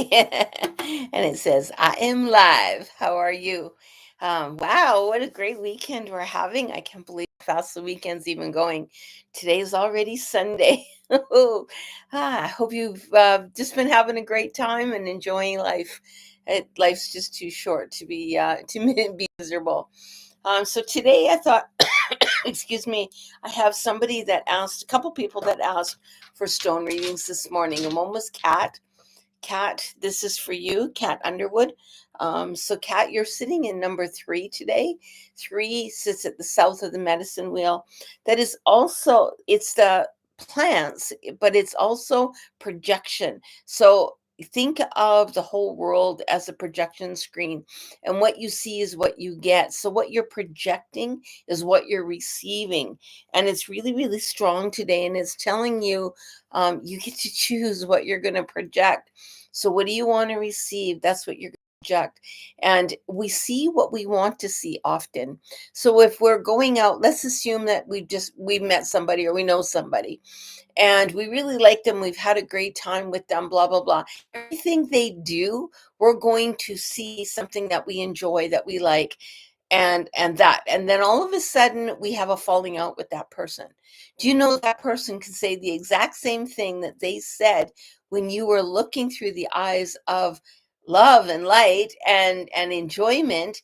today. And it says, I am live. How are you? Wow, what a great weekend we're having. I can't believe how fast the weekend's even going. Today's already Sunday. I hope you've just been having a great time and enjoying life. Life's just too short to be miserable. So today I thought, excuse me, I have somebody that asked, a couple people that asked for stone readings this morning, and one was Kat. Kat, this is for you, Kat Underwood. So, Kat, you're sitting in number 3 today. 3 sits at the south of the medicine wheel. That is also, it's the plants, but it's also projection. So, think of the whole world as a projection screen, and what you see is what you get. So, what you're projecting is what you're receiving. And it's really, really strong today. And it's telling you you get to choose what you're going to project. So, what do you want to receive? That's what you're going to project. And we see what we want to see often. So, if we're going out, let's assume that we met somebody or we know somebody and we really like them. We've had a great time with them, blah, blah, blah. Everything they do, we're going to see something that we enjoy, that we like, and then all of a sudden we have a falling out with that person. Do you know that person can say the exact same thing that they said when you were looking through the eyes of love and light and enjoyment?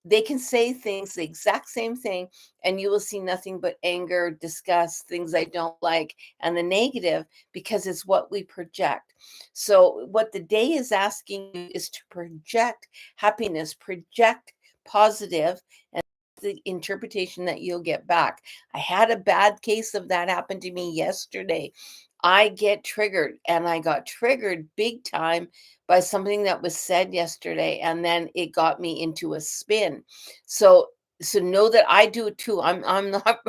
They can say things, the exact same thing, and you will see nothing but anger, disgust, things I don't like, and the negative, because it's what we project. So, what the day is asking you is to project happiness, project positive, and the interpretation that you'll get back. I had a bad case of that happen to me yesterday. I get triggered, and I got triggered big time by something that was said yesterday, and then it got me into a spin. So know that I do it too. I'm not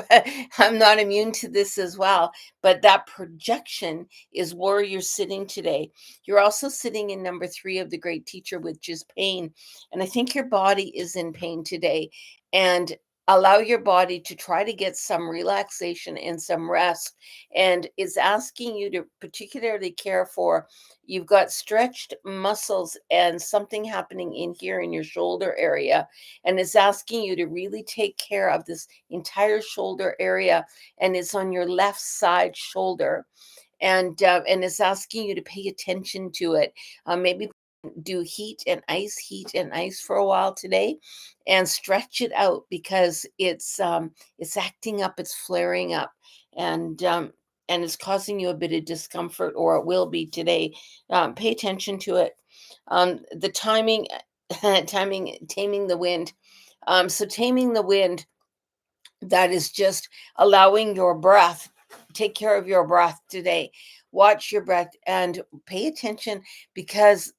I'm not immune to this as well. But that projection is where you're sitting today. You're also sitting in number 3 of the great teacher, which is pain. And I think your body is in pain today. And allow your body to try to get some relaxation and some rest, and is asking you to particularly care for, you've got stretched muscles and something happening in here in your shoulder area, and it's asking you to really take care of this entire shoulder area, and it's on your left side shoulder, and it's asking you to pay attention to it. Maybe do heat and ice for a while today, and stretch it out, because it's acting up, it's flaring up, and it's causing you a bit of discomfort, or it will be today. Pay attention to it. The timing, taming the wind. So taming the wind, that is just allowing your breath. Take care of your breath today. Watch your breath and pay attention, because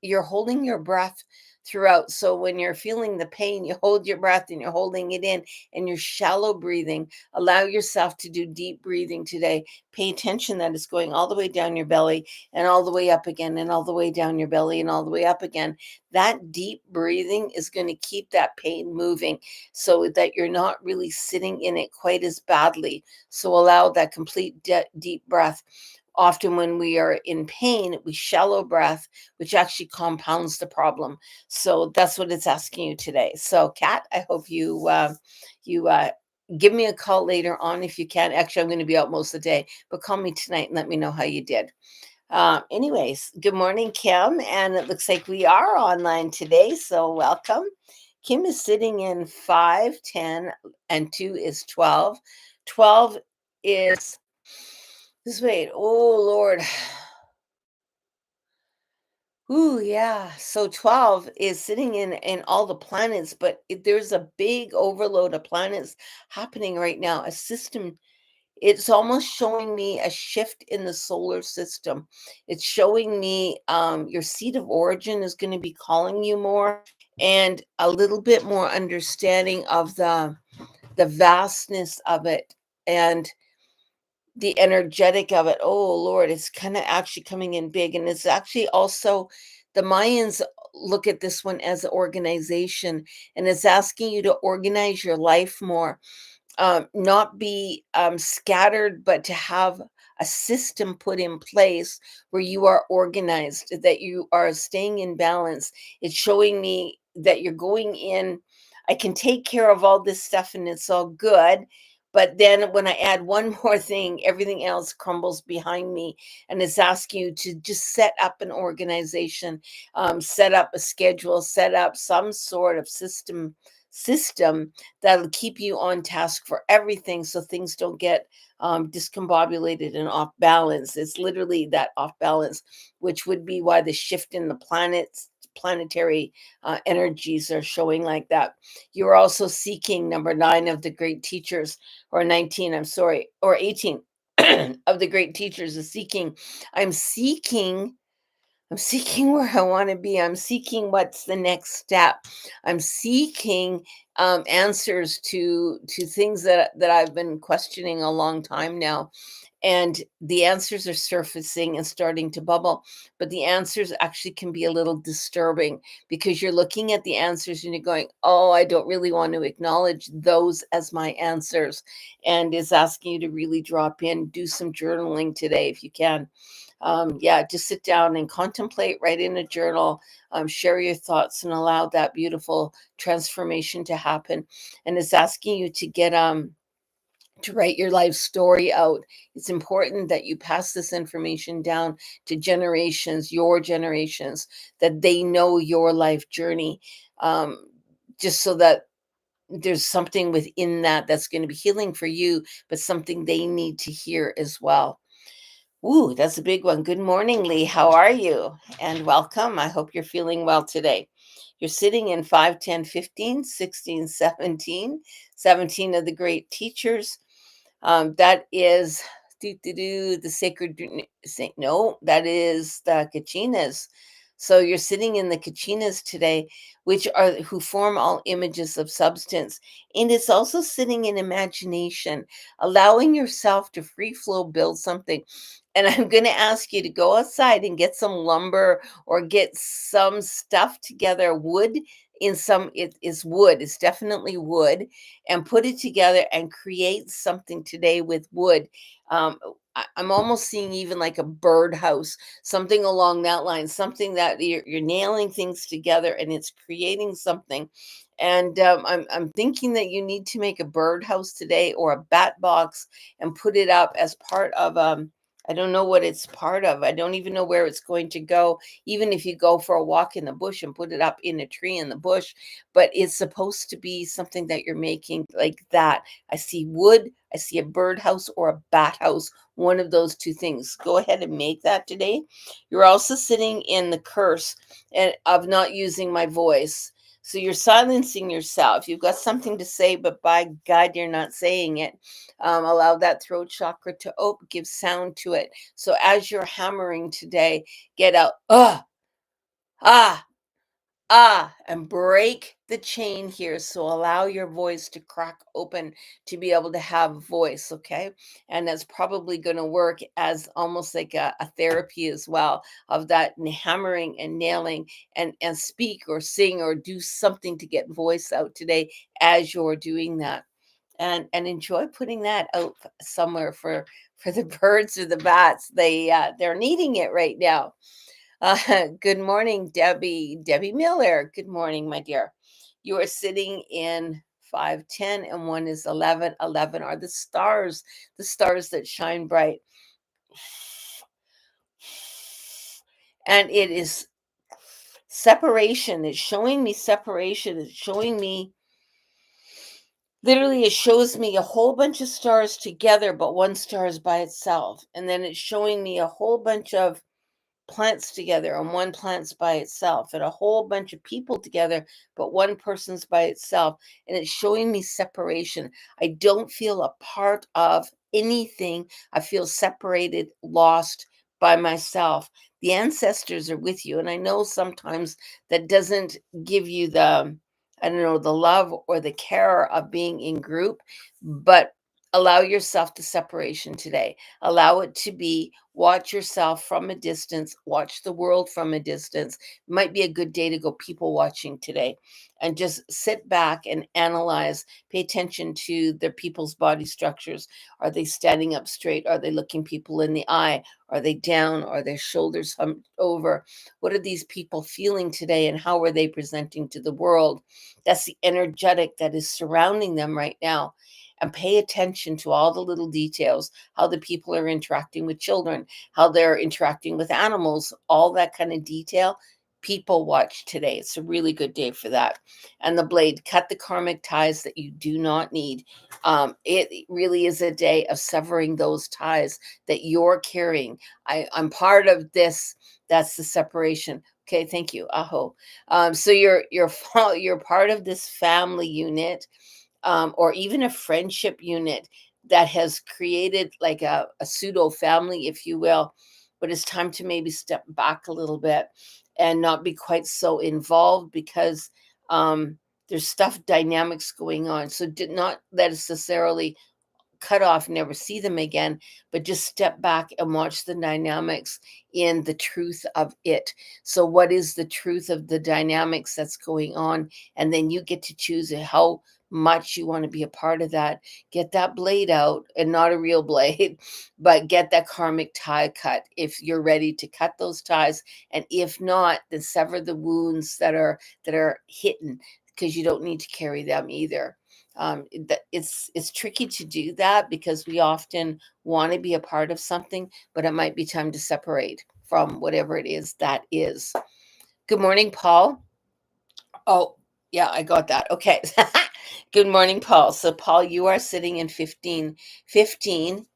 you're holding your breath throughout. So when you're feeling the pain, you hold your breath and you're holding it in, and you're shallow breathing. Allow yourself to do deep breathing today. Pay attention that it's going all the way down your belly and all the way up again, and all the way down your belly and all the way up again. That deep breathing is going to keep that pain moving, so that you're not really sitting in it quite as badly. So allow that complete deep breath. Often when we are in pain, we shallow breath, which actually compounds the problem. So that's what it's asking you today. So, Kat, I hope you give me a call later on if you can. Actually, I'm going to be out most of the day, but call me tonight and let me know how you did. Anyways, good morning, Kim. And it looks like we are online today. So welcome. Kim is sitting in 5, 10, and 2 is 12. 12 is this, wait, oh Lord. Ooh, yeah. So 12 is sitting in all the planets, but there's a big overload of planets happening right now. A system, it's almost showing me a shift in the solar system. It's showing me your seat of origin is going to be calling you more, and a little bit more understanding of the vastness of it, and the energetic of it. Oh Lord, it's kind of actually coming in big. And it's actually also, the Mayans look at this one as an organization, and it's asking you to organize your life more, not be scattered, but to have a system put in place where you are organized, that you are staying in balance. It's showing me that you're going in. I can take care of all this stuff and it's all good. But then when I add one more thing, everything else crumbles behind me. And it's asking you to just set up an organization, set up a schedule, set up some sort of system that'll keep you on task for everything so things don't get discombobulated and off balance. It's literally that off balance, which would be why the shift in the planetary energies are showing like that. You're also seeking number 9 of the great teachers, or 19, I'm sorry, or 18 of the great teachers is seeking. I'm seeking I'm seeking where I want to be. I'm seeking what's the next step. I'm seeking answers to things that I've been questioning a long time now, and the answers are surfacing and starting to bubble. But the answers actually can be a little disturbing because you're looking at the answers and you're going, "Oh, I don't really want to acknowledge those as my answers," and is asking you to really drop in, do some journaling today if you can. Yeah, just sit down and contemplate, write in a journal, share your thoughts, and allow that beautiful transformation to happen. And it's asking you to get to write your life story out. It's important that you pass this information down to generations, your generations, that they know your life journey, just so that there's something within that that's going to be healing for you, but something they need to hear as well. Ooh, that's a big one. Good morning, Lee. How are you? And welcome. I hope you're feeling well today. You're sitting in 5, 10, 15, 16, 17, 17 of the great teachers. That is the sacred saint. No, that is the kachinas. So you're sitting in the kachinas today, which are who form all images of substance. And it's also sitting in imagination, allowing yourself to free flow build something. And I'm going to ask you to go outside and get some lumber or get some stuff together, wood. It is wood, it's definitely wood, and put it together and create something today with wood. I'm almost seeing even like a birdhouse, something along that line, something that you're nailing things together and it's creating something. And I'm thinking that you need to make a birdhouse today or a bat box and put it up as part of I don't know what it's part of. I don't even know where it's going to go. Even if you go for a walk in the bush and put it up in a tree in the bush, but it's supposed to be something that you're making like that. I see wood, I see a birdhouse or a bat house, one of those two things. Go ahead and make that today. You're also sitting in the curse and of not using my voice. So you're silencing yourself. You've got something to say, but by God, you're not saying it. Allow that throat chakra to open, give sound to it. So as you're hammering today, get out, ah, and break the chain here. So allow your voice to crack open to be able to have voice, okay? And that's probably going to work as almost like a therapy as well of that hammering and nailing and speak or sing or do something to get voice out today as you're doing that. And enjoy putting that out somewhere for the birds or the bats. They're needing it right now. Good morning, Debbie. Debbie Miller. Good morning, my dear. You are sitting in 5, 10, and one is 11. 11 are the stars that shine bright. And it is separation. It's showing me separation. It's showing me, literally, it shows me a whole bunch of stars together, but one star is by itself. And then it's showing me a whole bunch of plants together and one plant's by itself, and a whole bunch of people together but one person's by itself, and it's showing me separation. I don't feel a part of anything. I feel separated, lost by myself. The ancestors are with you, and I know sometimes that doesn't give you the, I don't know, the love or the care of being in group, but Allow yourself the separation today. Allow it to be, watch yourself from a distance, watch the world from a distance. Might be a good day to go people watching today, and just sit back and analyze, pay attention to their people's body structures. Are they standing up straight? Are they looking people in the eye? Are they down? Are their shoulders humped over? What are these people feeling today, and how are they presenting to the world? That's the energetic that is surrounding them right now. And pay attention to all the little details, how the people are interacting with children, how they're interacting with animals, all that kind of detail. People watch today. It's a really good day for that. And the blade, cut the karmic ties that you do not need. It really is a day of severing those ties that you're carrying. I'm part of this. That's the separation. Okay, thank you. Aho. So you're part of this family unit, or even a friendship unit that has created like a pseudo family, if you will. But it's time to maybe step back a little bit and not be quite so involved, because there's stuff dynamics going on. So did not necessarily cut off, never see them again, but just step back and watch the dynamics in the truth of it. So, what is the truth of the dynamics that's going on? And then you get to choose how much you want to be a part of that. Get that blade out, and not a real blade, but get that karmic tie cut if you're ready to cut those ties. And if not, then sever the wounds that are hidden, because you don't need to carry them either. It's tricky to do that, because we often want to be a part of something, but it might be time to separate from whatever it is that is. Good morning, Paul. Oh, yeah, I got that. Okay. Good morning, Paul. So, Paul, you are sitting in 15. 15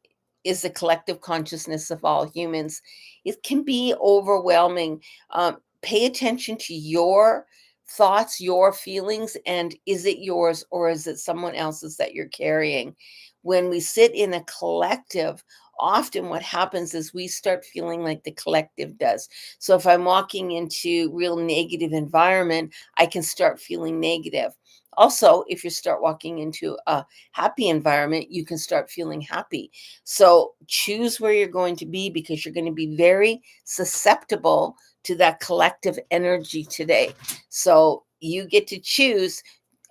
is the collective consciousness of all humans. It can be overwhelming. Pay attention to your thoughts, your feelings, and is it yours or is it someone else's that you're carrying? When we sit in a collective, often what happens is we start feeling like the collective does. So if I'm walking into real negative environment, I can start feeling negative. Also, if you start walking into a happy environment, you can start feeling happy. So choose where you're going to be, because you're going to be very susceptible to that collective energy today. So you get to choose.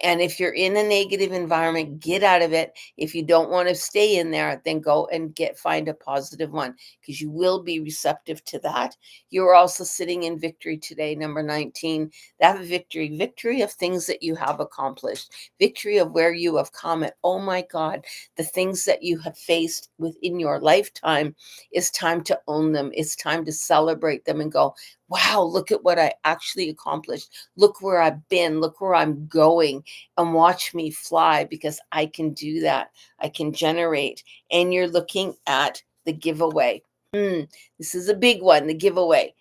And if you're in a negative environment, get out of it. If you don't want to stay in there, then go and find a positive one, because you will be receptive to that. You're also sitting in victory today, number 19. That victory of things that you have accomplished, victory of where you have come. And oh my God, the things that you have faced within your lifetime, it's time to own them. It's time to celebrate them and go, wow, look at what I actually accomplished. Look where I've been. Look where I'm going, and watch me fly, because I can do that. I can generate. And you're looking at the giveaway. This is a big one, the giveaway.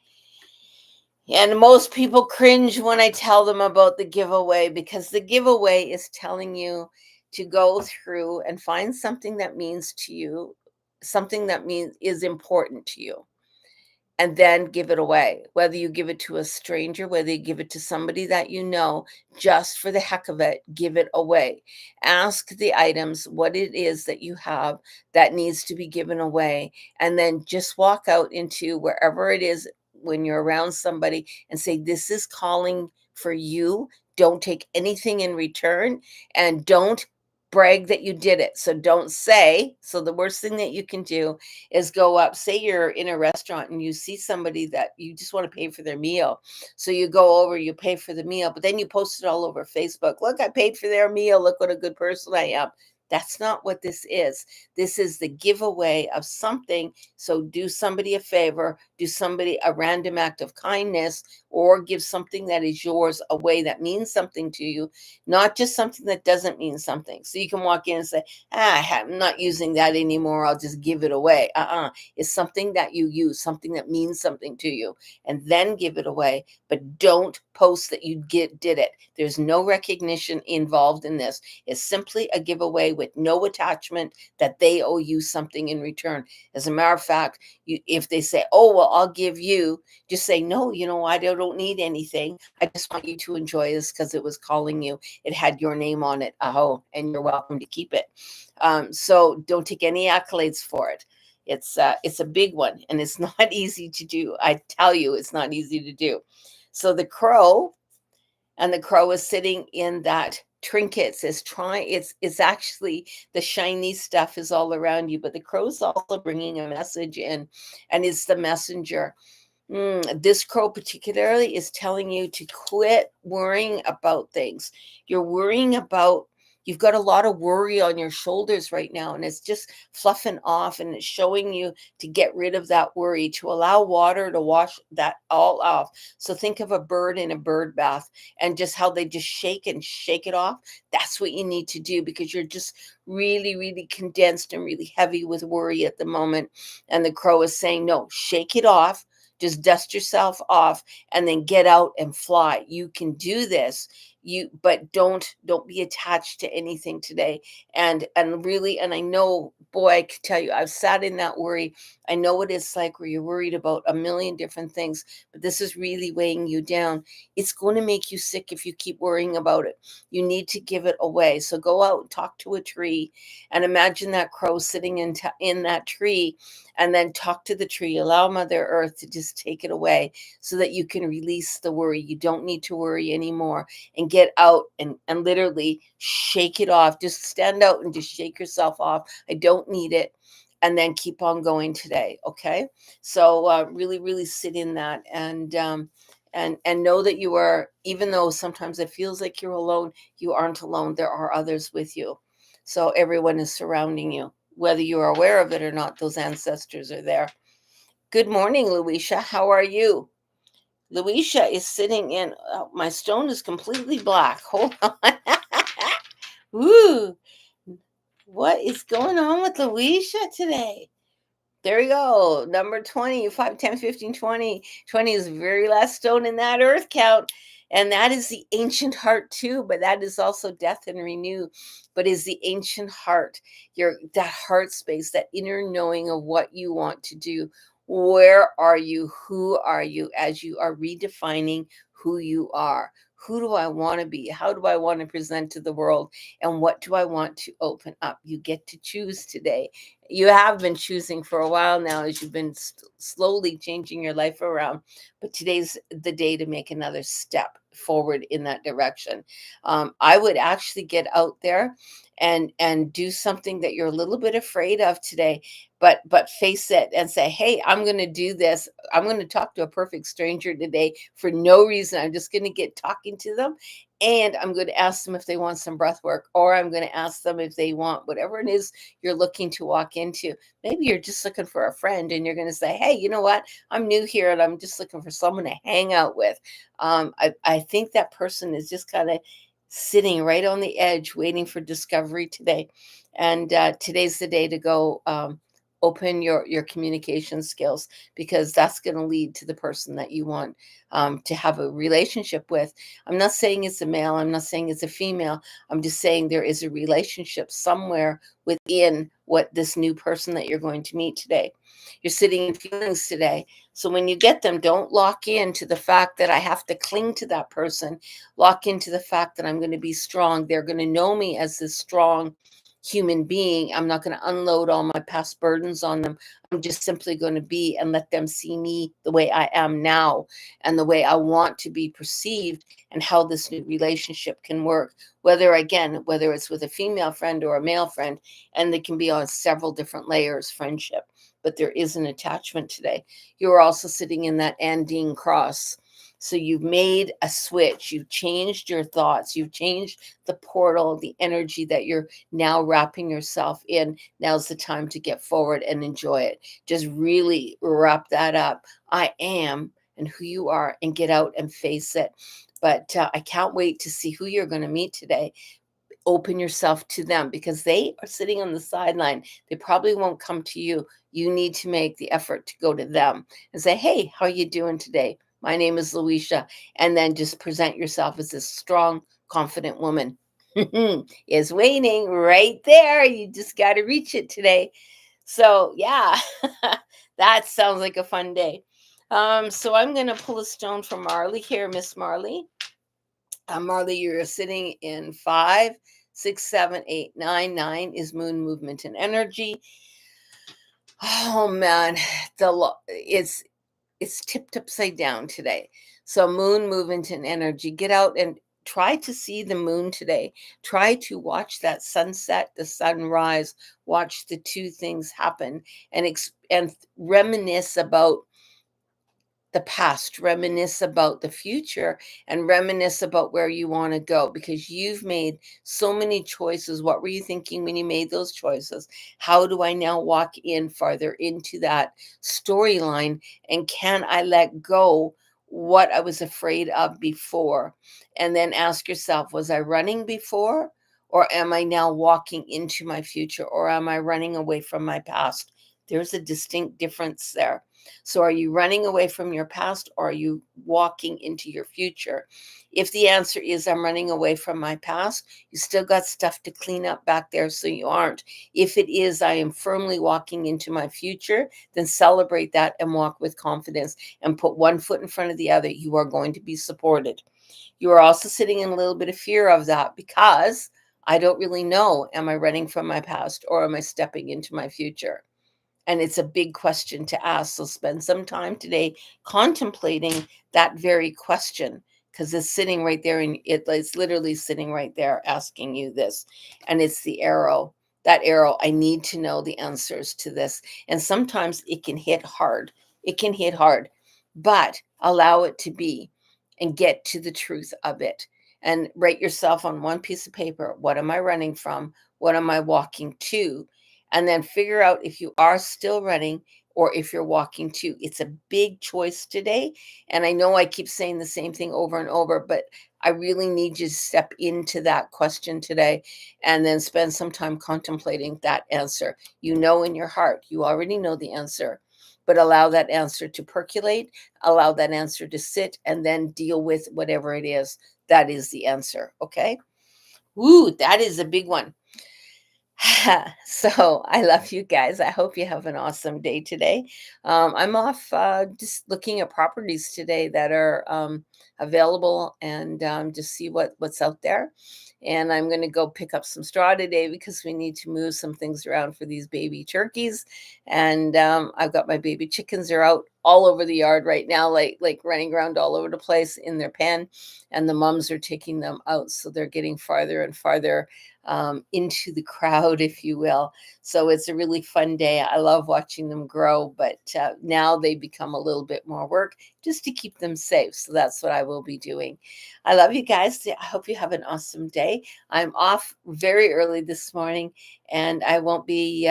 And most people cringe when I tell them about the giveaway, because the giveaway is telling you to go through and find something that means to you, something that means is important to you, and then give it away. Whether you give it to a stranger, whether you give it to somebody that you know, just for the heck of it, give it away. Ask the items what it is that you have that needs to be given away, and then just walk out into wherever it is when you're around somebody and say, this is calling for you. Don't take anything in return, and don't brag that you did it. So don't say. So the worst thing that you can do is go up, say you're in a restaurant and you see somebody that you just want to pay for their meal. So you go over, you pay for the meal, but then you post it all over Facebook. Look, I paid for their meal. Look what a good person I am. That's not what this is. This is the giveaway of something. So do somebody a favor, do somebody a random act of kindness, or give something that is yours away that means something to you, not just something that doesn't mean something. So you can walk in and say, I'm not using that anymore. I'll just give it away. It's something that you use, something that means something to you, and then give it away. But don't post that you did it. There's no recognition involved in this. It's simply a giveaway with no attachment that they owe you something in return. As a matter of fact, if they say, oh, well, I'll give you, just say, no, I don't need anything. I just want you to enjoy this because it was calling you. It had your name on it. Oh, and you're welcome to keep it. So don't take any accolades for it. It's a big one, and it's not easy to do. I tell you, it's not easy to do. So the crow is sitting in that trinkets is trying. It's actually the shiny stuff is all around you, but the crow is also bringing a message in, and it's the messenger. This crow particularly is telling you to quit worrying about things. You're worrying about, you've got a lot of worry on your shoulders right now, and it's just fluffing off, and it's showing you to get rid of that worry, to allow water to wash that all off. So think of a bird in a bird bath and just how they just shake and shake it off. That's what you need to do, because you're just really, really condensed and really heavy with worry at the moment. And the crow is saying, no, shake it off, just dust yourself off, and then get out and fly. You can do this. But don't be attached to anything today. And really, and I know, boy, I can tell you, I've sat in that worry. I know what it's like where you're worried about a million different things, but this is really weighing you down. It's going to make you sick if you keep worrying about it. You need to give it away. So go out and talk to a tree, and imagine that crow sitting in that tree, and then talk to the tree. Allow Mother Earth to just take it away so that you can release the worry. You don't need to worry anymore, and get out and literally shake it off. Just stand out and just shake yourself off. I don't need it. And then keep on going today. Okay. So really, really sit in that, and know that you are, even though sometimes it feels like you're alone, you aren't alone. There are others with you. So everyone is surrounding you, whether you are aware of it or not. Those ancestors are there. Good morning, Luisha. How are you? Luisha is sitting in, oh, my stone is completely black. Hold on. Ooh, what is going on with Luisha today? There we go. Number 20, 5, 10, 15, 20. 20 is the very last stone in that earth count. And that is the ancient heart too, but that is also death and renew. But is the ancient heart, that heart space, that inner knowing of what you want to do. Where are you? Who are you as you are redefining who you are? Who do I want to be? How do I want to present to the world? And what do I want to open up? You get to choose today. You have been choosing for a while now as you've been slowly changing your life around, but today's the day to make another step forward in that direction. I would actually get out there and do something that you're a little bit afraid of today, but face it and say, hey, I'm going to do this. I'm going to talk to a perfect stranger today for no reason. I'm just going to get talking to them, and I'm going to ask them if they want some breath work, or I'm going to ask them if they want whatever it is you're looking to walk into. Maybe you're just looking for a friend, and you're going to say, hey, you know what? I'm new here and I'm just looking for someone to hang out with. I think that person is just kind of sitting right on the edge, waiting for discovery today. And today's the day to go. Open your communication skills, because that's going to lead to the person that you want to have a relationship with. I'm not saying it's a male. I'm not saying it's a female. I'm just saying there is a relationship somewhere within what this new person that you're going to meet today. You're sitting in feelings today. So when you get them, don't lock into the fact that I have to cling to that person. Lock into the fact that I'm going to be strong. They're going to know me as this strong human being. I'm not going to unload all my past burdens on them. I'm just simply going to be and let them see me the way I am now, and the way I want to be perceived, and how this new relationship can work. Whether it's with a female friend or a male friend, and they can be on several different layers, friendship, but there is an attachment today. You're also sitting in that ending cross. So you've made a switch. You've changed your thoughts. You've changed the portal, the energy that you're now wrapping yourself in. Now's the time to get forward and enjoy it. Just really wrap that up. I am, and who you are, and get out and face it. But I can't wait to see who you're going to meet today. Open yourself to them, because they are sitting on the sideline. They probably won't come to you. You need to make the effort to go to them and say, hey, how are you doing today? My name is Luisha. And then just present yourself as this strong, confident woman. is waiting right there. You just got to reach it today. So, yeah, that sounds like a fun day. So I'm going to pull a stone from Marley here, Miss Marley. Marley, you're sitting in 5, 6, 7, 8, 9. 9 is moon movement and energy. Oh man, it's tipped upside down today. So moon movement and energy. Get out and try to see the moon today. Try to watch that sunset, the sunrise, watch the two things happen and reminisce about the past, reminisce about the future, and reminisce about where you want to go because you've made so many choices. What were you thinking when you made those choices? How do I now walk in farther into that storyline? And can I let go what I was afraid of before? And then ask yourself, was I running before? Or am I now walking into my future? Or am I running away from my past? There's a distinct difference there. So are you running away from your past or are you walking into your future? If the answer is I'm running away from my past, you still got stuff to clean up back there so you aren't. If it is I am firmly walking into my future, then celebrate that and walk with confidence and put one foot in front of the other. You are going to be supported. You are also sitting in a little bit of fear of that because I don't really know. Am I running from my past or am I stepping into my future? And it's a big question to ask. So spend some time today contemplating that very question because it's sitting right there and it's literally sitting right there asking you this. And it's the arrow. That arrow, I need to know the answers to this. And sometimes it can hit hard. It can hit hard, but allow it to be and get to the truth of it. And write yourself on one piece of paper, what am I running from? What am I walking to? And then figure out if you are still running or if you're walking too. It's a big choice today. And I know I keep saying the same thing over and over, but I really need you to step into that question today and then spend some time contemplating that answer. You know, in your heart, you already know the answer, but allow that answer to percolate, allow that answer to sit, and then deal with whatever it is that is the answer. Okay. Ooh, that is a big one. So I love you guys. I hope you have an awesome day today. I'm off just looking at properties today that are available and just see what's out there. And I'm going to go pick up some straw today because we need to move some things around for these baby turkeys. And I've got my baby chickens are out all over the yard right now, like running around all over the place in their pen. And the mums are taking them out, so they're getting farther and farther into the crowd, if you will. So it's a really fun day. I love watching them grow, but now they become a little bit more work just to keep them safe. So that's what I will be doing. I love you guys. I hope you have an awesome day. I'm off very early this morning, and I won't be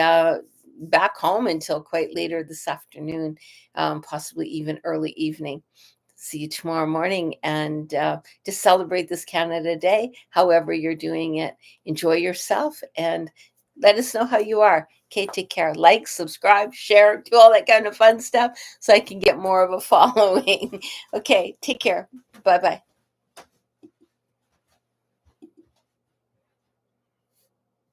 back home until quite later this afternoon, possibly even early evening. See you tomorrow morning and just celebrate this Canada Day, however you're doing it. Enjoy yourself and let us know how you are. Okay, take care. Like, subscribe, share, do all that kind of fun stuff so I can get more of a following. Okay, take care. Bye bye.